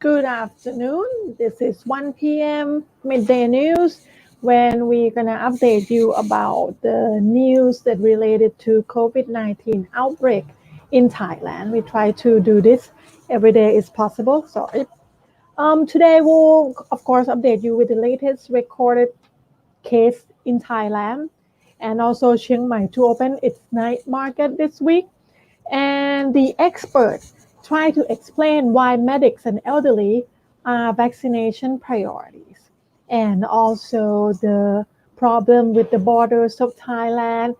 Good afternoon. This is 1 p.m. midday news when we're going to update you about the news that related to COVID-19 outbreak in Thailand. We try to do this every day is possible. Sorry. Today we'll, of course, update you with the latest recorded case in Thailand and also Chiang Mai to open its night market this week. And the experts try to explain why medics and elderly are vaccination priorities. And also the problem with the borders of Thailand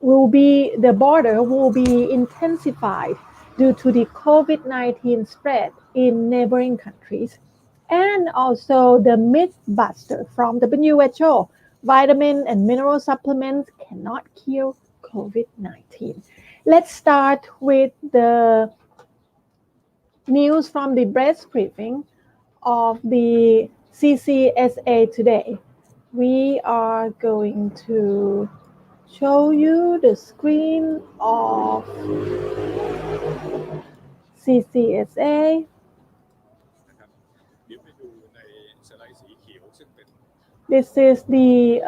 the border will be intensified due to the COVID-19 spread in neighboring countries. And also the myth buster from WHO, vitamin and mineral supplements cannot cure COVID-19. Let's start with the news from the press briefing of the CCSA today. We are going to show you the screen of CCSA. This is the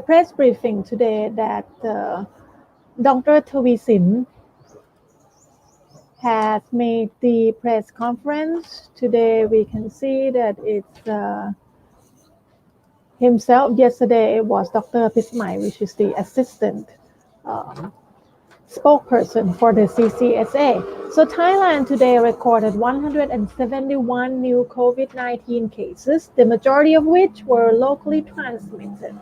press briefing today that Dr. Tavisin has made the press conference. Today we can see that it's himself. Yesterday was Dr. Pismai, which is the assistant spokesperson for the CCSA. So Thailand today recorded 171 new COVID-19 cases, the majority of which were locally transmitted,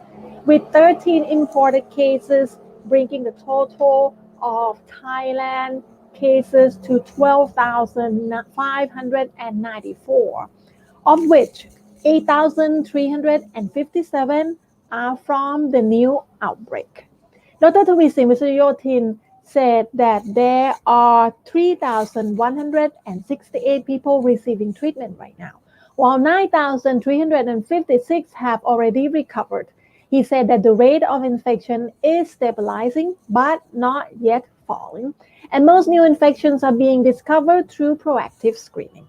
with 13 imported cases, bringing the total of Thailand cases to 12,594, of which 8,357 are from the new outbreak. Dr. Tavisin Viswayotin said that there are 3,168 people receiving treatment right now, while 9,356 have already recovered. He said that the rate of infection is stabilizing, but not yet falling, and most new infections are being discovered through proactive screening.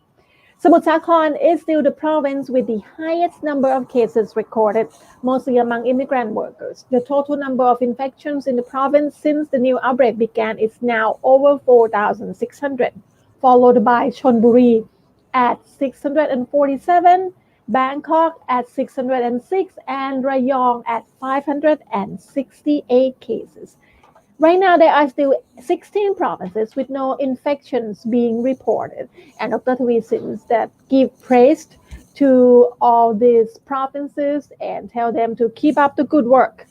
Samut Sakhon is still the province with the highest number of cases recorded, mostly among immigrant workers. The total number of infections in the province since the new outbreak began is now over 4,600, followed by Chonburi at 647, Bangkok at 606, and Rayong at 568 cases. Right now, there are still 16 provinces with no infections being reported. And Dr. Tavisin that give praise to all these provinces and tell them to keep up the good work.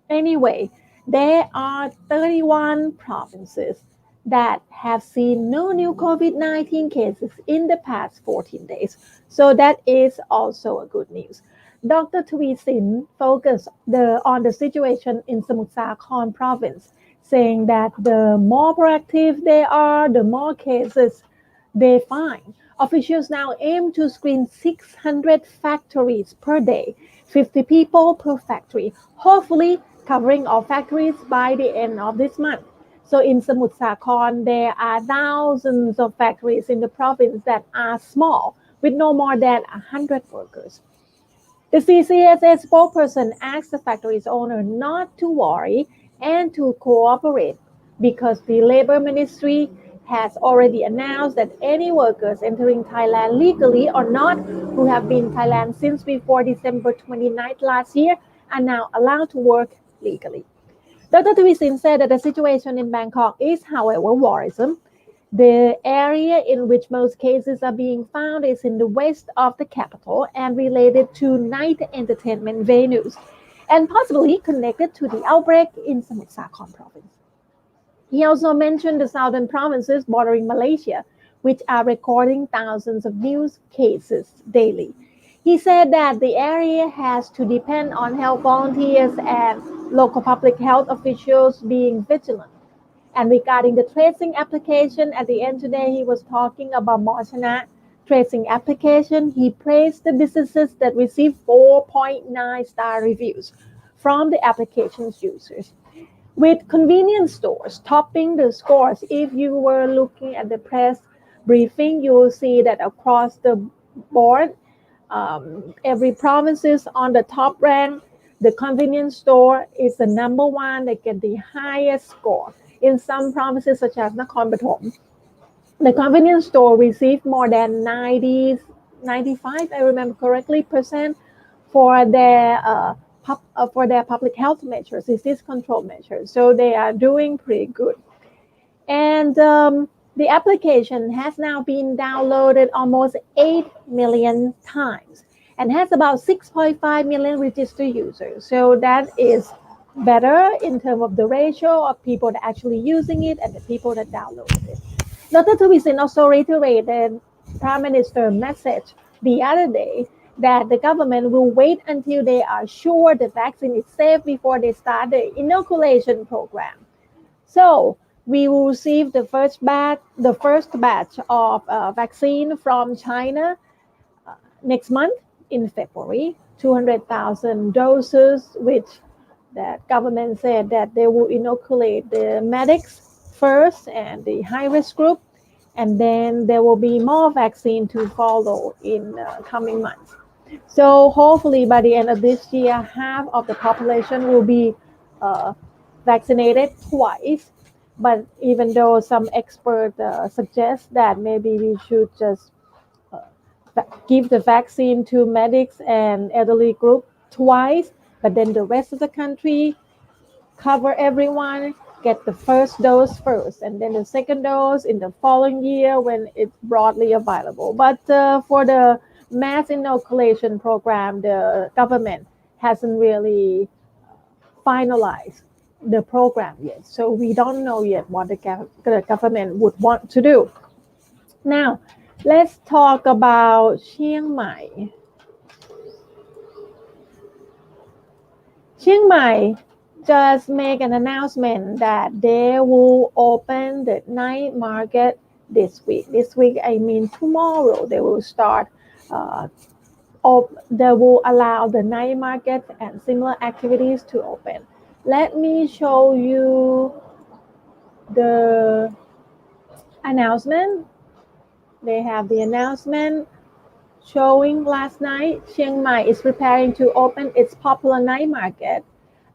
Anyway, there are 31 provinces that have seen no new COVID-19 cases in the past 14 days. So that is also a good news. Dr. Tavisin focused on the situation in Samut Sakhon province, saying that the more proactive they are, the more cases they find. Officials now aim to screen 600 factories per day, 50 people per factory, hopefully covering all factories by the end of this month. So in Samut Sakhon, there are thousands of factories in the province that are small, with no more than 100 workers. The CCSA spokesperson asked the factory's owner not to worry and to cooperate because the Labor Ministry has already announced that any workers entering Thailand legally or not who have been in Thailand since before December 29th last year are now allowed to work legally. Dr. Tavisin said that the situation in Bangkok is, however, worrisome. The area in which most cases are being found is in the west of the capital and related to night entertainment venues and possibly connected to the outbreak in Samut Sakhon province. He also mentioned the southern provinces bordering Malaysia, which are recording thousands of new cases daily. He said that the area has to depend on health volunteers and local public health officials being vigilant. And regarding the tracing application, at the end today, he was talking about Mochana tracing application. He praised the businesses that received 4.9 star reviews from the application's users. with convenience stores topping the scores. If you were looking at the press briefing, you will see that across the board, every province is on the top rank. The convenience store is the number one. They get the highest score. In some provinces, such as Nakhon Pathom, the convenience store received more than 90, 95, I remember correctly, percent for their for their public health measures, disease control measures. So they are doing pretty good. And the application has now been downloaded almost 8 million times and has about 6.5 million registered users. So that is better in terms of the ratio of people that actually using it and the people that downloaded it. Dr. Thavisin also reiterated Prime Minister's message the other day that the government will wait until they are sure the vaccine is safe before they start the inoculation program. So we will receive the first batch of vaccine from China next month in February, 200,000 doses, which the government said that they will inoculate the medics first and the high-risk group, and then there will be more vaccine to follow in coming months. So hopefully by the end of this year, half of the population will be vaccinated twice. But even though some experts suggest that maybe we should just give the vaccine to medics and elderly group twice, but then the rest of the country cover everyone, get the first dose first, and then the second dose in the following year when it's broadly available. But for the mass inoculation program, the government hasn't really finalized the program yet. So we don't know yet what the government would want to do. Now, let's talk about Chiang Mai. Chiang Mai just make an announcement that they will open the night market this week. This week, I mean tomorrow, they will start. They will allow the night market and similar activities to open. Let me show you the announcement. They have the announcement showing last night. Chiang Mai is preparing to open its popular night market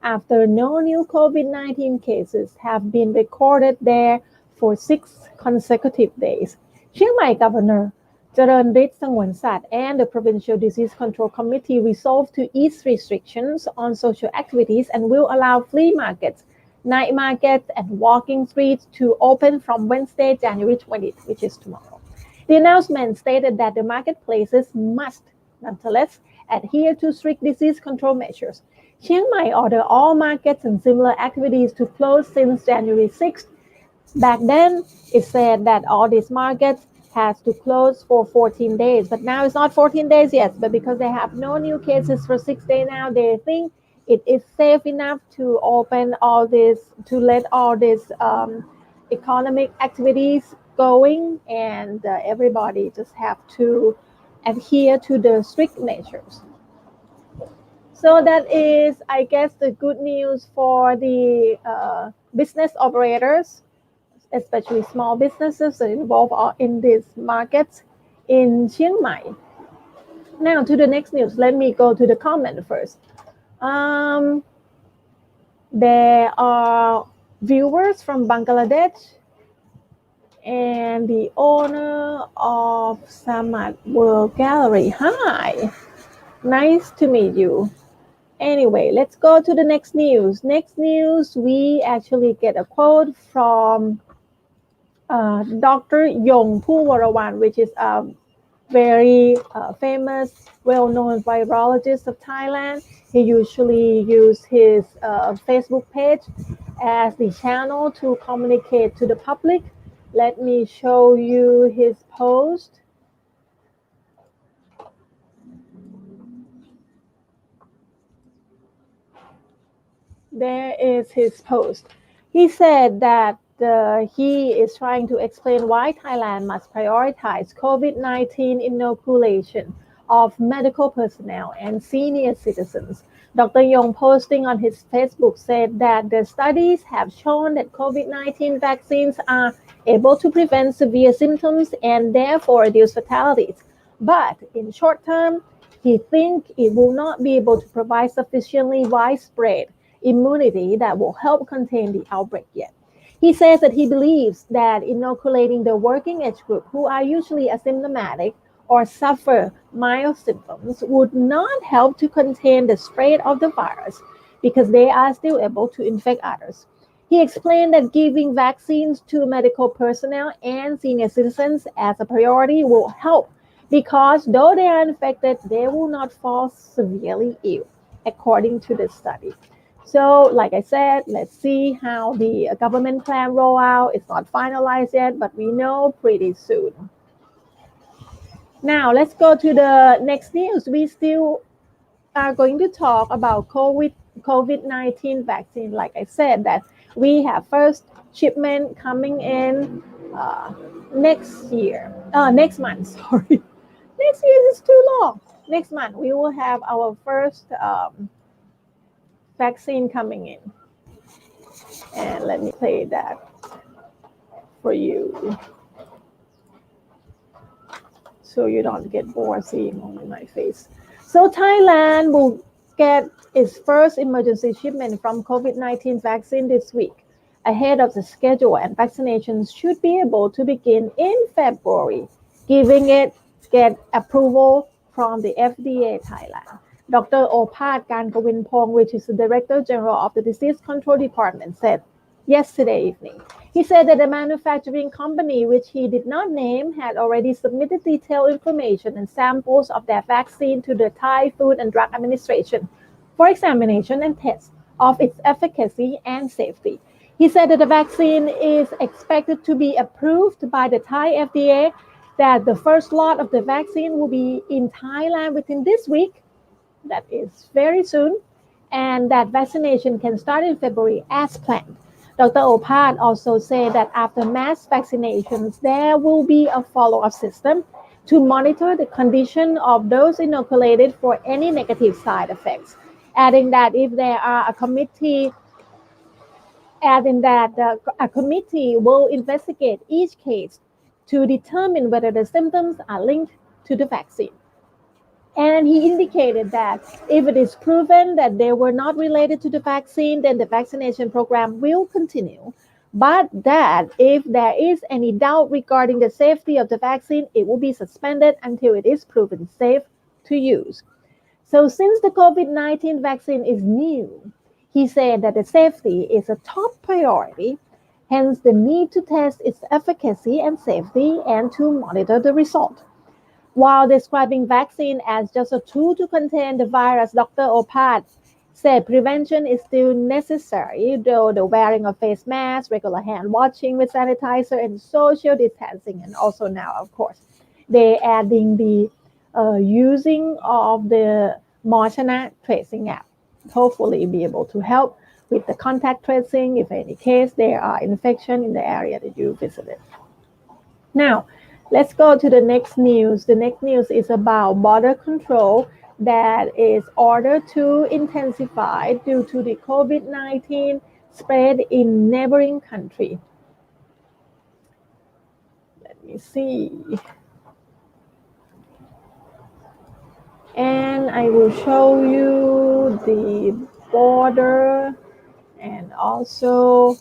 after no new COVID-19 cases have been recorded there for 6 consecutive days. Chiang Mai Governor Charanrit Sangwansat and the Provincial Disease Control Committee resolved to ease restrictions on social activities and will allow flea markets, night markets, and walking streets to open from Wednesday, January 20th, which is tomorrow. The announcement stated that the marketplaces must, nonetheless, adhere to strict disease control measures. Chiang Mai ordered all markets and similar activities to close since January 6th. Back then, it said that all these markets has to close for 14 days, but now it's not 14 days yet, but because they have no new cases for 6 days now, they think it is safe enough to open all this, to let all these economic activities going, and everybody just have to adhere to the strict measures. So that is, I guess, the good news for the business operators, especially small businesses that involve in these markets in Chiang Mai. Now to the next news. Let me go to the comment first. There are viewers from Bangladesh and the owner of Samad World Gallery. Hi, nice to meet you. Anyway, let's go to the next news. Next news, we actually get a quote from Dr. Yong Puvarawan, which is a very famous, well-known virologist of Thailand. He usually uses his Facebook page as the channel to communicate to the public. Let me show you his post. There is his post. He said that he is trying to explain why Thailand must prioritize COVID-19 inoculation of medical personnel and senior citizens. Dr. Yong, posting on his Facebook, said that the studies have shown that COVID-19 vaccines are able to prevent severe symptoms and therefore reduce fatalities. But in short term, he thinks it will not be able to provide sufficiently widespread immunity that will help contain the outbreak yet. He says that he believes that inoculating the working age group, who are usually asymptomatic or suffer mild symptoms, would not help to contain the spread of the virus because they are still able to infect others. He explained that giving vaccines to medical personnel and senior citizens as a priority will help because though they are infected, they will not fall severely ill, according to the study. So, like I said, let's see how the government plan roll out. It's not finalized yet, but we know pretty soon. Now, let's go to the next news. We still are going to talk about COVID-19 vaccine. Like I said, that we have first shipment coming in next month, sorry. Next year is too long. Next month, we will have our first vaccine coming in. And let me play that for you so you don't get bored seeing only my face. So Thailand will get its first emergency shipment from COVID-19 vaccine this week ahead of the schedule, and vaccinations should be able to begin in February, giving it get approval from the FDA Thailand. Dr. Opat Kankawinpong, which is the Director General of the Disease Control Department, said yesterday evening. He said that the manufacturing company, which he did not name, had already submitted detailed information and samples of their vaccine to the Thai Food and Drug Administration for examination and test of its efficacy and safety. He said that the vaccine is expected to be approved by the Thai FDA, that the first lot of the vaccine will be in Thailand within this week, that is very soon, and that vaccination can start in February as planned. Dr. Opat also said that after mass vaccinations, there will be a follow-up system to monitor the condition of those inoculated for any negative side effects, adding that if there are a committee will investigate each case to determine whether the symptoms are linked to the vaccine. And he indicated that if it is proven that they were not related to the vaccine, then the vaccination program will continue. But that if there is any doubt regarding the safety of the vaccine, it will be suspended until it is proven safe to use. So since the COVID-19 vaccine is new, he said that the safety is a top priority, hence the need to test its efficacy and safety and to monitor the result. While describing vaccine as just a tool to contain the virus, Dr. Opat said prevention is still necessary, though the wearing of face masks, regular hand washing with sanitizer, and social distancing, and also now, of course, they adding the using of the Mochana tracing app. Hopefully be able to help with the contact tracing if any case there are infection in the area that you visited. Now, let's go to the next news. The next news is about border control that is ordered to intensify due to the COVID-19 spread in neighboring country. Let me see. And I will show you the border, and also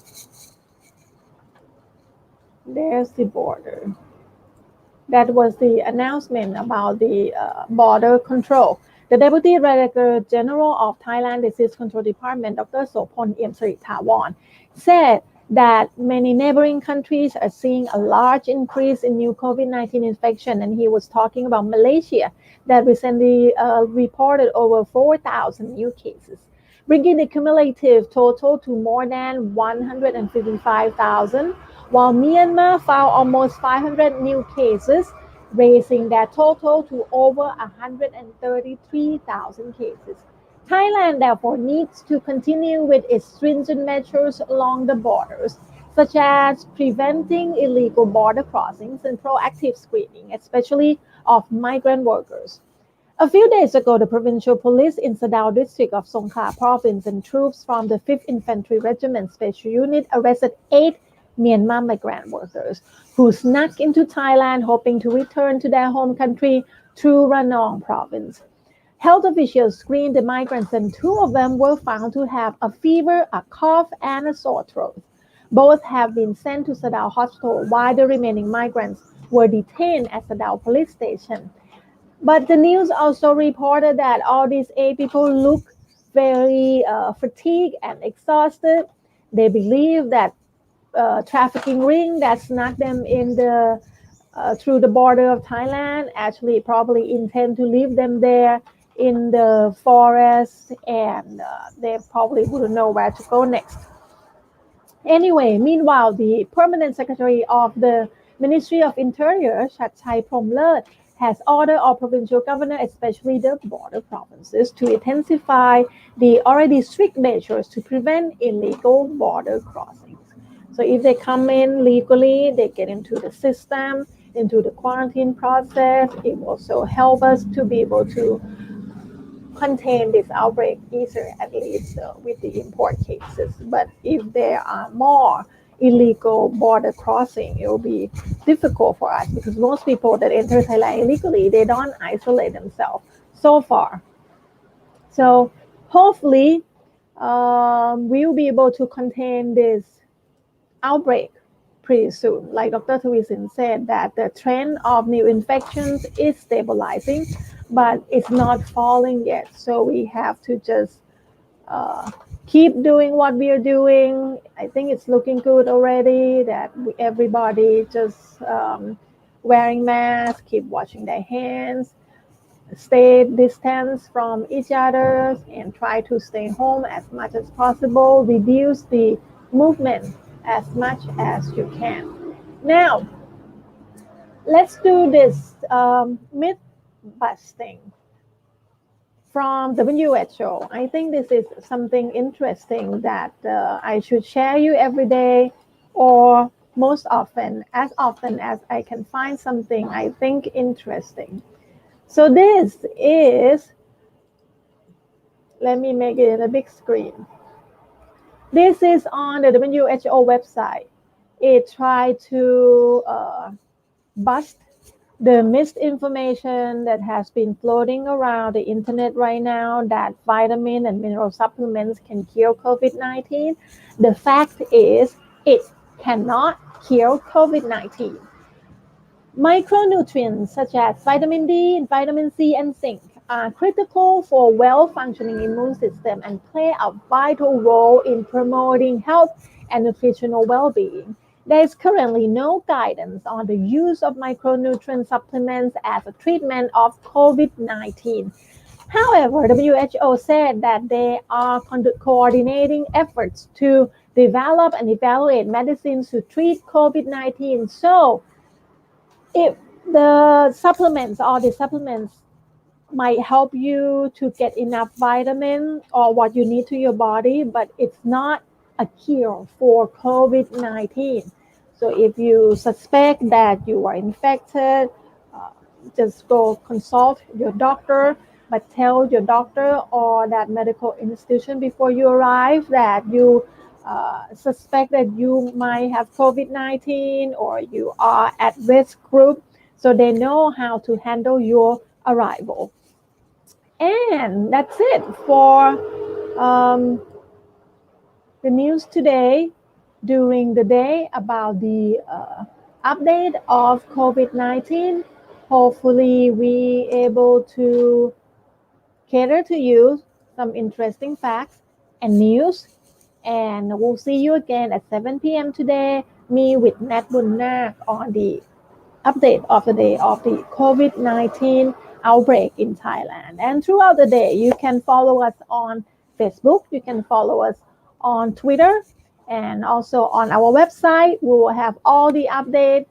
there's the border. That was the announcement about the border control. The Deputy Director General of Thailand Disease Control Department, Dr. Sopon Iemsrithawan, said that many neighboring countries are seeing a large increase in new COVID-19 infection, and he was talking about Malaysia that recently reported over 4,000 new cases, bringing the cumulative total to more than 155,000, while Myanmar found almost 500 new cases, raising their total to over 133,000 cases. Thailand, therefore, needs to continue with its stringent measures along the borders, such as preventing illegal border crossings and proactive screening, especially of migrant workers. A few days ago, the provincial police in Sadao district of Songkhla province and troops from the 5th Infantry Regiment Special Unit arrested 8 Myanmar migrant workers who snuck into Thailand hoping to return to their home country through Ranong province. Health officials screened the migrants and 2 of them were found to have a fever, a cough, and a sore throat. Both have been sent to Sadao Hospital while the remaining migrants were detained at Sadao Police Station. But the news also reported that all these 8 people look very fatigued and exhausted. They believe that trafficking ring that snuck them in the through the border of Thailand actually probably intend to leave them there in the forest, and they probably wouldn't know where to go next. Anyway, meanwhile, the permanent secretary of the Ministry of Interior, Chatchai Promlet, has ordered all provincial governors, especially the border provinces, to intensify the already strict measures to prevent illegal border crossings. So if they come in legally, they get into the system, into the quarantine process. It will also help us to be able to contain this outbreak easier, at least with the import cases. But if there are more illegal border crossing, it will be difficult for us because most people that enter Thailand illegally, they don't isolate themselves so far. So hopefully we'll be able to contain this outbreak pretty soon. Like Dr. Tawisin said, that the trend of new infections is stabilizing, but it's not falling yet. So we have to just keep doing what we are doing. I think it's looking good already that everybody just wearing masks, keep washing their hands, stay distance from each other, and try to stay home as much as possible, reduce the movement as much as you can. Now, let's do this myth busting from WHO. I think this is something interesting that I should share you every day or most often as I can find something I think interesting. So this is, let me make it in a big screen. This is on the WHO website. It tried to bust the misinformation that has been floating around the internet right now that vitamin and mineral supplements can cure COVID-19. The fact is, it cannot cure COVID-19. Micronutrients such as vitamin D, vitamin C, and zinc are critical for well-functioning immune system and play a vital role in promoting health and nutritional well-being. There is currently no guidance on the use of micronutrient supplements as a treatment of COVID-19. However, WHO said that they are coordinating efforts to develop and evaluate medicines to treat COVID-19. So, if the supplements might help you to get enough vitamin or what you need to your body, but it's not a cure for COVID-19. So if you suspect that you are infected, just go consult your doctor, but tell your doctor or that medical institution before you arrive that you suspect that you might have COVID-19 or you are at risk group, so they know how to handle your arrival. And that's it for the news today during the day about the update of COVID-19. Hopefully we able to cater to you some interesting facts and news. And we'll see you again at 7 p.m. today, me with Nat Bunnak on the update of the day of the COVID-19 outbreak in Thailand. And throughout the day, you can follow us on Facebook, you can follow us on Twitter, and also on our website. We will have all the updates,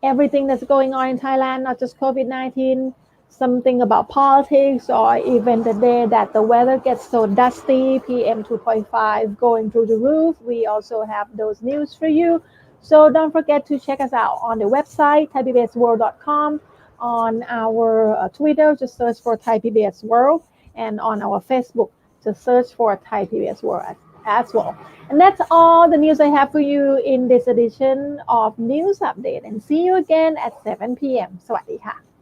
everything that's going on in Thailand, not just COVID-19, something about politics, or even the day that the weather gets so dusty, PM 2.5 going through the roof. We also have those news for you. So don't forget to check us out on the website, thaibsworld.com. on our Twitter, just search for Thai PBS World, and on our Facebook, just search for Thai PBS World as well. And that's all the news I have for you in this edition of News Update. And see you again at 7 p.m. สวัสดีค่ะ